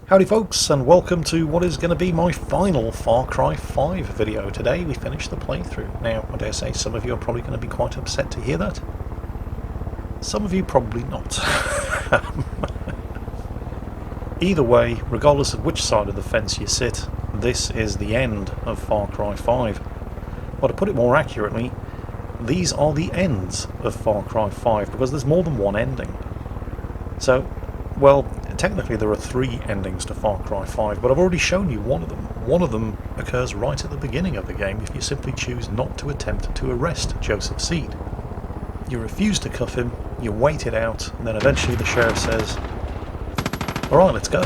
Howdy folks, and welcome to what is going to be my final Far Cry 5 video. Today we finish the playthrough. Now, I dare say some of you are probably going to be quite upset to hear that. Some of you probably not. Either way, regardless of which side of the fence you sit, this is the end of Far Cry 5. Or to put it more accurately, these are the ends of Far Cry 5, because there's more than one ending. So, well, technically there are 3 endings to Far Cry 5, but I've already shown you one of them. One of them occurs right at the beginning of the game if you simply choose not to attempt to arrest Joseph Seed. You refuse to cuff him, you wait it out, and then eventually the sheriff says, "Alright, let's go."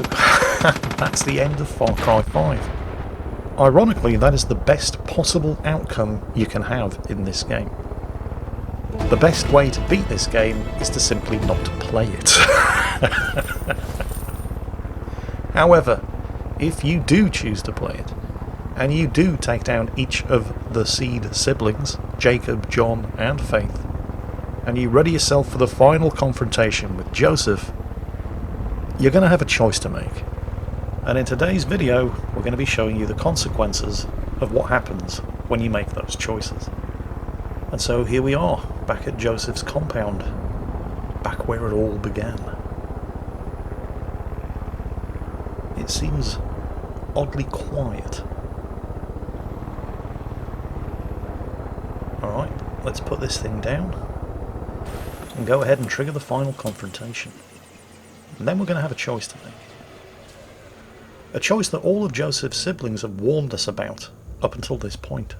That's the end of Far Cry 5. Ironically, that is the best possible outcome you can have in this game. The best way to beat this game is to simply not play it. However, if you do choose to play it, and you do take down each of the Seed siblings, Jacob, John and Faith, and you ready yourself for the final confrontation with Joseph, you're going to have a choice to make. And in today's video, we're going to be showing you the consequences of what happens when you make those choices. And so here we are, back at Joseph's compound, back where it all began. It seems oddly quiet. Alright, let's put this thing down and go ahead and trigger the final confrontation. And then we're going to have a choice to make. A choice that all of Joseph's siblings have warned us about up until this point.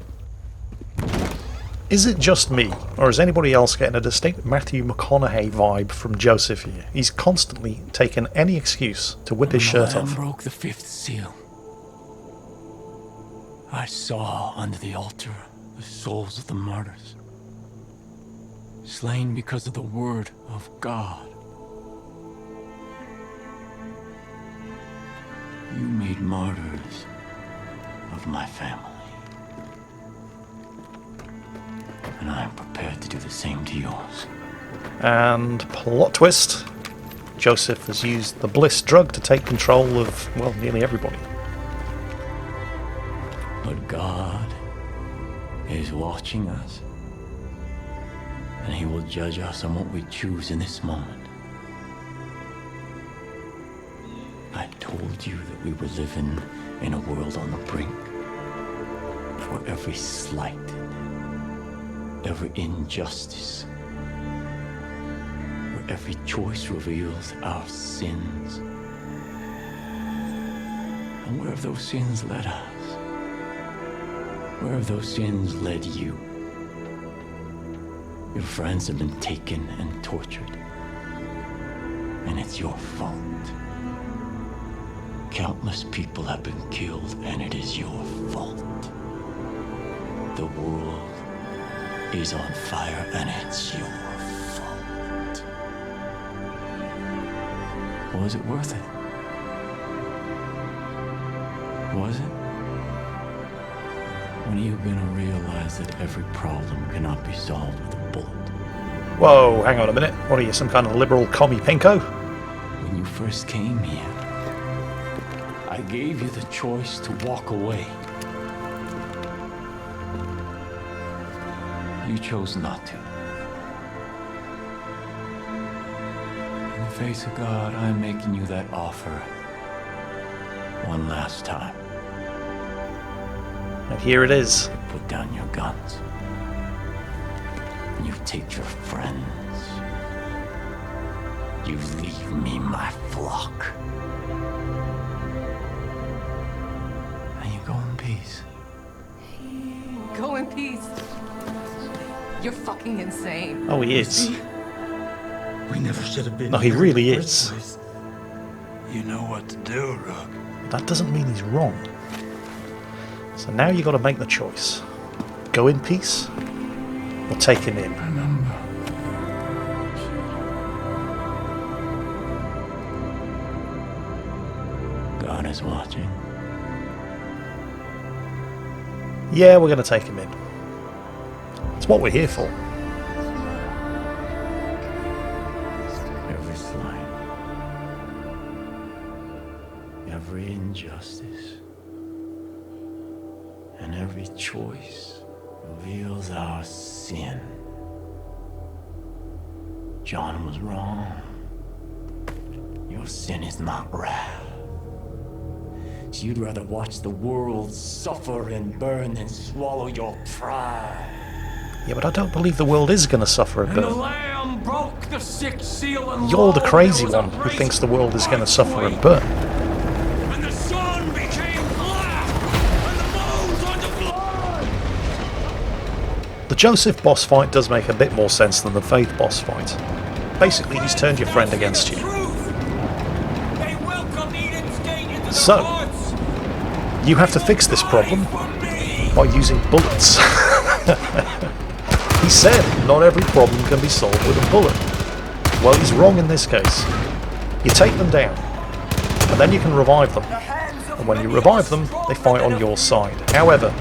Is it just me, or is anybody else getting a distinct Matthew McConaughey vibe from Joseph here? He's constantly taken any excuse to whip his shirt off. When the Lamb broke the 5th seal, I saw under the altar the souls of the martyrs, slain because of the word of God. You made martyrs of my family. And I am prepared to do the same to yours. And plot twist, Joseph has used the bliss drug to take control of, well, nearly everybody. But God is watching us, and He will judge us on what we choose in this moment. I told you that we were living in a world on the brink, where every slight, every injustice, where every choice reveals our sins. And where have those sins led us? Where have those sins led you? Your friends have been taken and tortured, and it's your fault. Countless people have been killed, and it is your fault. The world is on fire, and it's your fault. Was it worth it? Was it? When are you gonna realize that every problem cannot be solved with a bullet? Whoa, hang on a minute. What are you, some kind of liberal commie pinko? When you first came here, I gave you the choice to walk away. You chose not to. In the face of God, I'm making you that offer one last time. And here it is. Put down your guns. You take your friends. You leave me my flock. And you go in peace. Go in peace. You're fucking insane. Oh, he is. We never should have been. No, he here in really the first is. place. You know what to do, Rook. That doesn't mean he's wrong. So now you've got to make the choice. Go in peace, or take him in. Remember, God is watching. Yeah, we're going to take him in. It's what we're here for. Every slight, every injustice and every choice reveals our sin. John was wrong. Your sin is not wrath. So you'd rather watch the world suffer and burn than swallow your pride. Yeah, but I don't believe the world is going to suffer a And the burn. Lamb broke the sixth seal and You're the lo, crazy there was a one who great thinks the world is going to suffer a earthquake. burn. And the sun became black, and the moon turned to blood. The Joseph boss fight does make a bit more sense than the Faith boss fight. Basically, he's turned your friend against you. They welcome Eden's gate into their So, hearts. you have to fix this problem by using bullets. He said not every problem can be solved with a bullet. Well, he's wrong in this case. You take them down, and then you can revive them. And when you revive them, they fight on your side. However,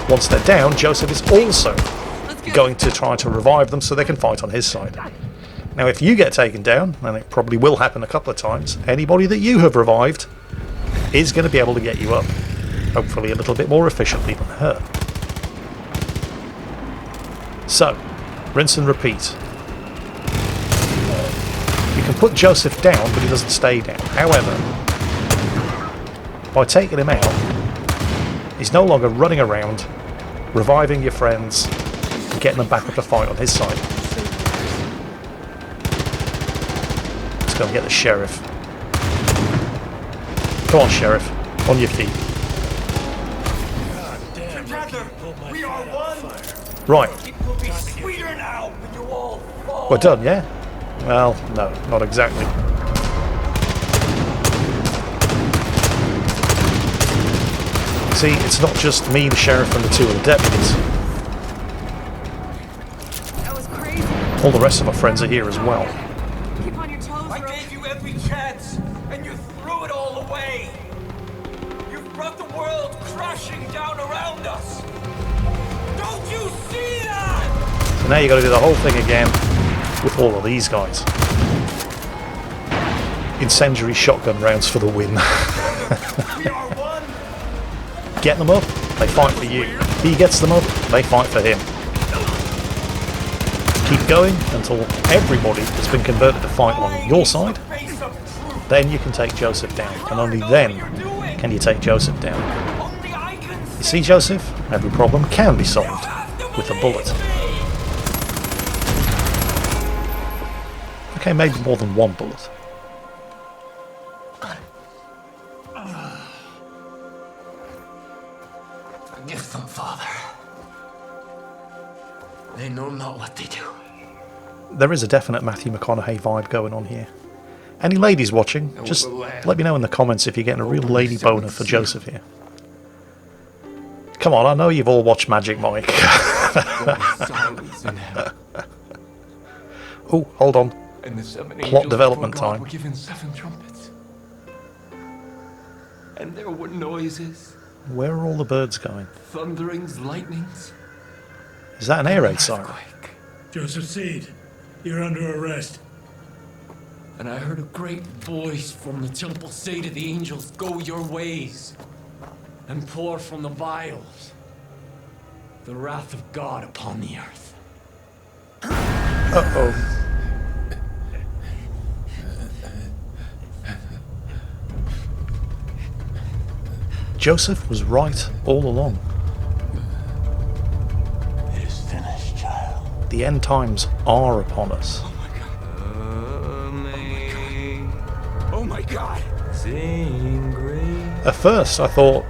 once they're down, Joseph is also going to try to revive them so they can fight on his side. Now, if you get taken down, and it probably will happen a couple of times, anybody that you have revived is going to be able to get you up. Hopefully a little bit more efficiently than her. So, rinse and repeat. You can put Joseph down, but he doesn't stay down. However, by taking him out, he's no longer running around, reviving your friends, and getting them back up to fight on his side. Let's go and get the sheriff. Come on, sheriff. On your feet. We are one. Right. It will be sweeter now when you all fall. We're done, yeah? Well, no, not exactly. See, it's not just me, the sheriff, and the two of the deputies. That was crazy. All the rest of my friends are here as well. Keep on your toes, I Rook. gave you every chance, and you threw it all away. You've brought the world crashing down around us. Don't you see that? So now you got to do the whole thing again with all of these guys. Incendiary shotgun rounds for the win. We are one. Get them up, they fight for you. He gets them up, they fight for him. Keep going until everybody has been converted to fight on your side. Face of truth. Then you can take Joseph down, and only then can you take Joseph down. Only I can You see, Joseph? Every problem can be solved with a bullet. Okay, maybe more than one bullet. Forgive them, Father. They know not what they do. There is a definite Matthew McConaughey vibe going on here. Any ladies watching, just let me know in the comments if you're getting a real lady boner for Joseph here. Come on, I know you've all watched Magic Mike. Oh, hold on. And the seven Plot angels development before God time. were given 7 trumpets. And there were noises, Where are all the birds going? thunderings, lightnings. Is that an air raid siren? Earthquake. Joseph Seed, you're under arrest. And I heard a great voice from the temple say to the angels, "Go your ways, and pour from the vials the wrath of God upon the earth." Uh-oh. Joseph was right all along. It is finished, child. The end times are upon us. Oh my God! Sing great. At first I thought,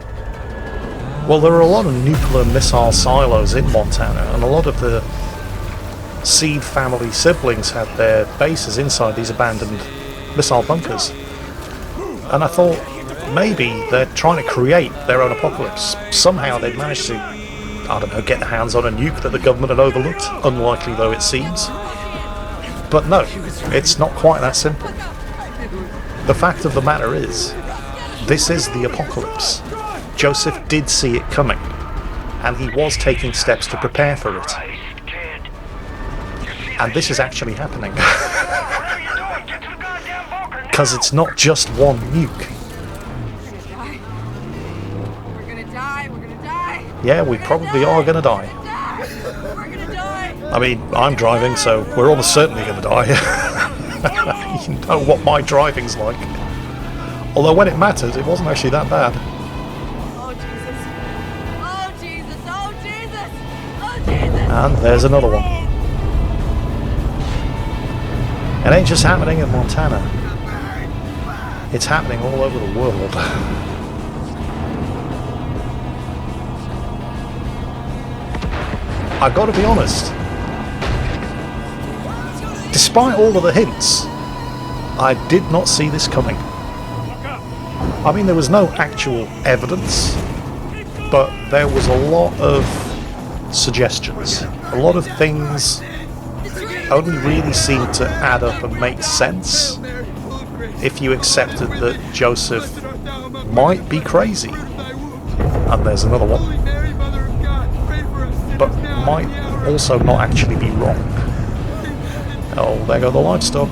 well, there are a lot of nuclear missile silos in Montana, and a lot of the Seed family siblings had their bases inside these abandoned missile bunkers. And I thought, maybe they're trying to create their own apocalypse. Somehow they'd managed to, I don't know, get their hands on a nuke that the government had overlooked, unlikely though it seems. But no, it's not quite that simple. The fact of the matter is, this is the apocalypse. Joseph did see it coming, and he was taking steps to prepare for it. And this is actually happening. Because it's not just one nuke. Yeah, we probably are going to die. We're gonna die! I mean, I'm driving, so we're almost certainly going to die. You know what my driving's like. Although when it mattered, it wasn't actually that bad. Oh Jesus! Oh Jesus! Oh Jesus! Oh Jesus! And there's another one. It ain't just happening in Montana. It's happening all over the world. I've got to be honest. Despite all of the hints, I did not see this coming. I mean, there was no actual evidence, but there was a lot of suggestions. A lot of things only really seemed to add up and make sense if you accepted that Joseph might be crazy. And there's another one. But might also not actually be wrong. Oh, there go the livestock.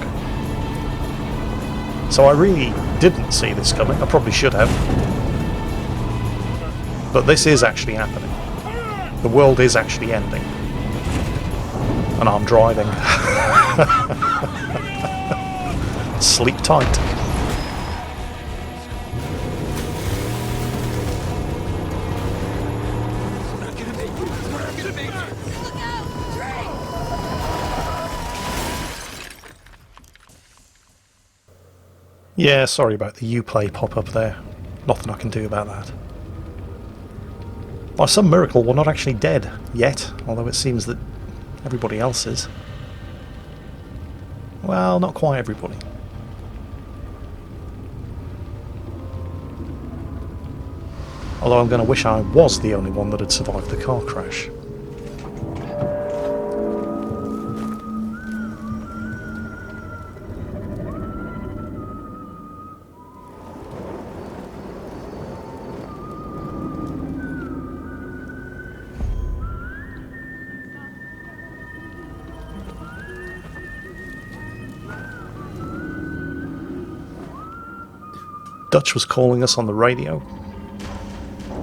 So I really didn't see this coming. I probably should have. But this is actually happening. The world is actually ending. And I'm driving. Sleep tight. Yeah, sorry about the Uplay pop-up there. Nothing I can do about that. By some miracle, we're not actually dead yet, although it seems that everybody else is. Well, not quite everybody. Although I'm going to wish I was the only one that had survived the car crash. Dutch was calling us on the radio,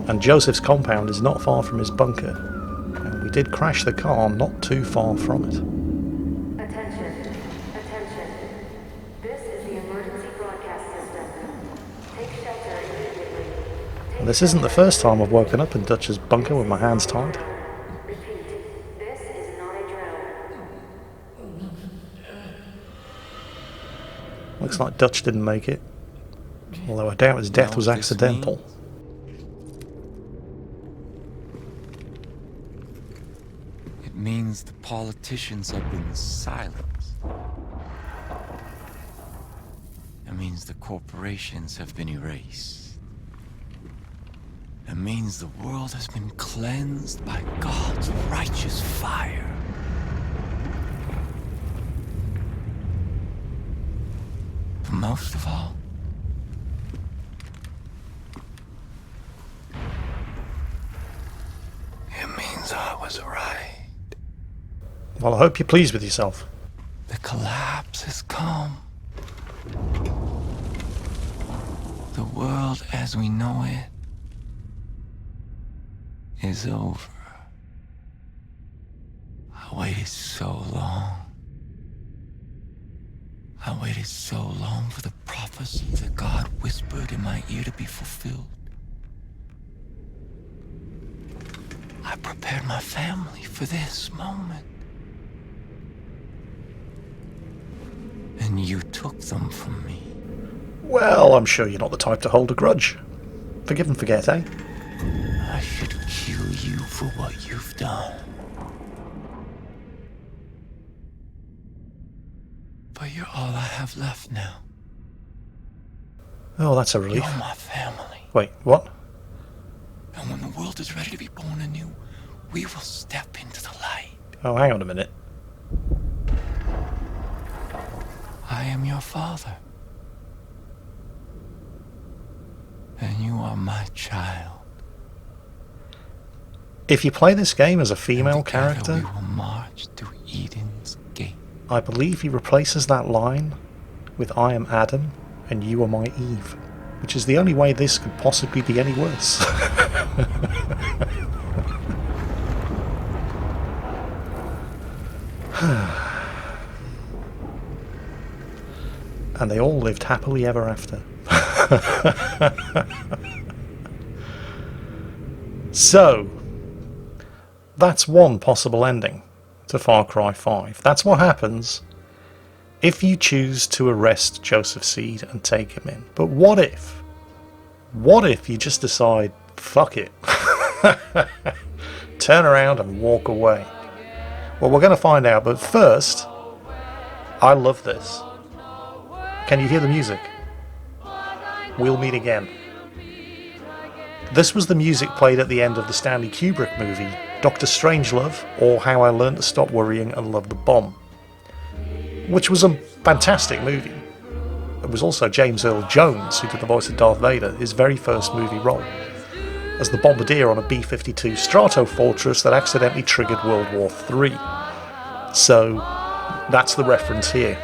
and Joseph's compound is not far from his bunker, and we did crash the car not too far from it. Attention, attention. This is the emergency broadcast system. Take shelter immediately. And this isn't the first time I've woken up in Dutch's bunker with my hands tied. Repeat, this is not a drill. Looks like Dutch didn't make it, although I doubt his death was accidental. It means the politicians have been silenced. It means the corporations have been erased. It means the world has been cleansed by God's righteous fire. But most of all, it means I was right. Well, I hope you're pleased with yourself. The collapse has come. The world as we know it is over. I waited so long. I waited so long for the prophecy that God whispered in my ear to be fulfilled. I prepared my family for this moment. And you took them from me. Well, I'm sure you're not the type to hold a grudge. Forgive and forget, eh? I should kill you for what you've done. But you're all I have left now. Oh, that's a relief. You're my family. Wait, what? And when the world is ready to be born anew, we will step into the light. Oh, hang on a minute. I am your father. And you are my child. If you play this game as a female And together character, we will march through Eden's gate. I believe he replaces that line with I am Adam and you are my Eve, which is the only way this could possibly be any worse. And they all lived happily ever after. So, that's one possible ending to Far Cry 5. That's what happens if you choose to arrest Joseph Seed and take him in. But what if? What if you just decide, fuck it, turn around and walk away? Well, we're going to find out, but first, I love this. Can you hear the music? We'll meet again. This was the music played at the end of the Stanley Kubrick movie, Dr. Strangelove, or How I Learned to Stop Worrying and Love the Bomb, which was a fantastic movie. It was also James Earl Jones who did the voice of Darth Vader, his very first movie role, as the bombardier on a B-52 Stratofortress that accidentally triggered World War III. So, that's the reference here.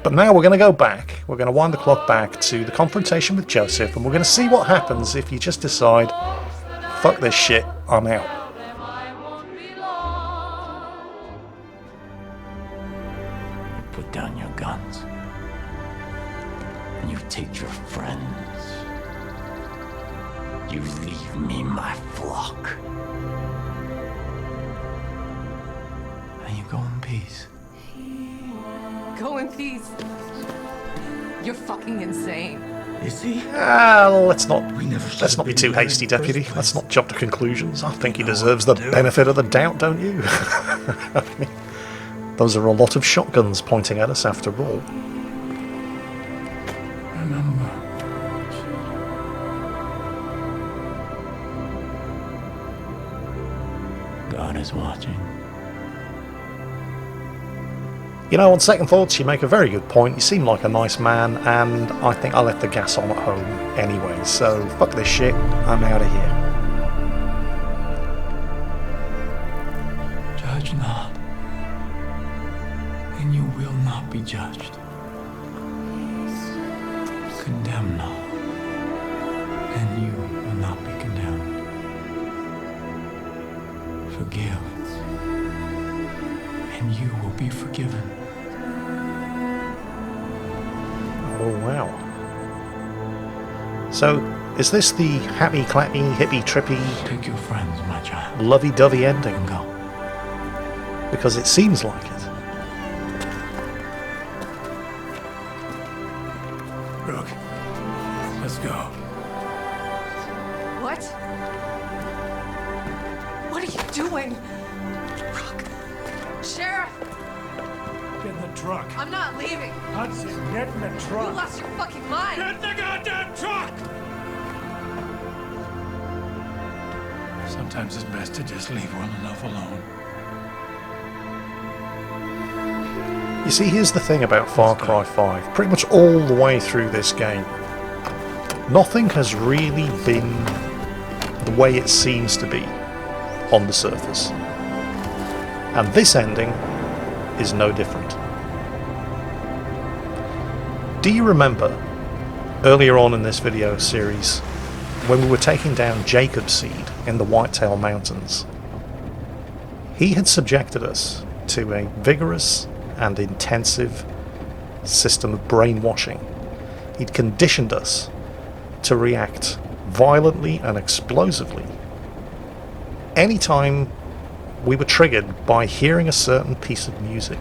But now we're going to go back, we're going to wind the clock back to the confrontation with Joseph, and we're going to see what happens if you just decide, fuck this shit, I'm out. Put down your guns. And you take your friends. You leave me my flock. And you go in peace. Go in peace. You're fucking insane. Is he? Let's not never be too hasty, Deputy. Let's not jump to conclusions. I think he deserves the benefit of the doubt, don't you? I mean, those are a lot of shotguns pointing at us after all. Remember. God is watching. You know, on second thoughts, you make a very good point. You seem like a nice man, and I think I left the gas on at home anyway, so fuck this shit, I'm out of here. Judge not, and you will not be judged. Condemn not, and you will not be condemned. Forgive, and you will be forgiven. Oh wow. So, is this the happy clappy, hippie trippy, Take your friends, my child, lovey-dovey ending? and go. Because it seems like it. Brooke, let's go. What? What are you doing? Brooke. Sheriff, Get in the truck. I'm not leaving. Hudson, get in the You truck. lost your fucking mind. Get in the goddamn truck! Sometimes it's best to just leave well enough alone. You see, here's the thing about Far Cry 5. Pretty much all the way through this game, nothing has really been the way it seems to be on the surface. And this ending is no different. Do you remember earlier on in this video series when we were taking down Jacob Seed in the Whitetail Mountains? He had subjected us to a vigorous and intensive system of brainwashing. He'd conditioned us to react violently and explosively anytime we were triggered by hearing a certain piece of music.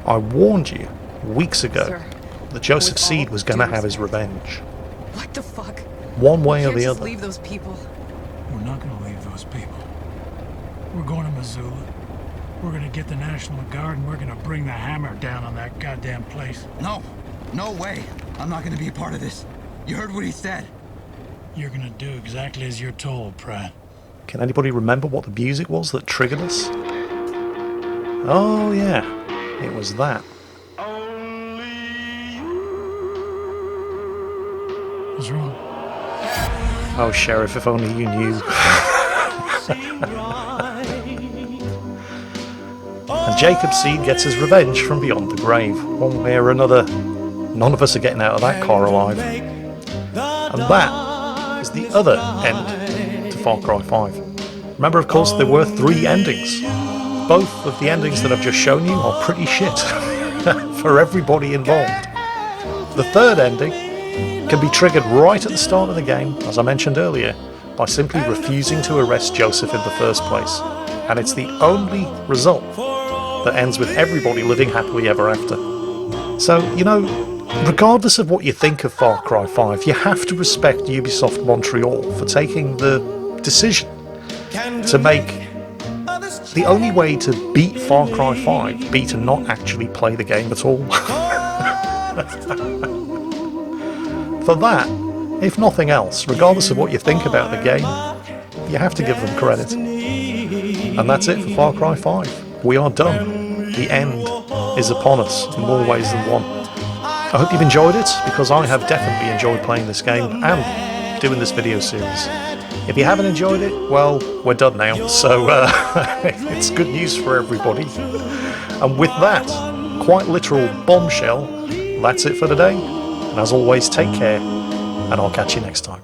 I warned you weeks ago Sir, that Joseph with all Seed was going to due have his respect. revenge, What the fuck? one way You or can't the just other. leave those people. We're not gonna leave those people. We're going to Missoula. We're gonna get the National Guard and we're gonna bring the hammer down on that goddamn place. No, no way. I'm not gonna be a part of this. You heard what he said. You're gonna do exactly as you're told, Pratt. Can anybody remember what the music was that triggered us? Oh yeah, it was that. What's wrong? Oh Sheriff, if only you knew. And Jacob Seed gets his revenge from beyond the grave. One way or another, none of us are getting out of that car alive. And that is the other end to Far Cry 5. Remember, of course, there were 3 endings. both of the endings that I've just shown you are pretty shit for everybody involved. The third ending can be triggered right at the start of the game, as I mentioned earlier, by simply refusing to arrest Joseph in the first place. And it's the only result that ends with everybody living happily ever after. So, you know, regardless of what you think of Far Cry 5, you have to respect Ubisoft Montreal for taking the decision to make the only way to beat Far Cry 5 be to not actually play the game at all. For that, if nothing else, regardless of what you think about the game, you have to give them credit. And that's it for Far Cry 5. We are done. The end is upon us in more ways than one. I hope you've enjoyed it, because I have definitely enjoyed playing this game and doing this video series. If you haven't enjoyed it, well, we're done now, so it's good news for everybody. And with that quite literal bombshell, that's it for today. And as always, take care, and I'll catch you next time.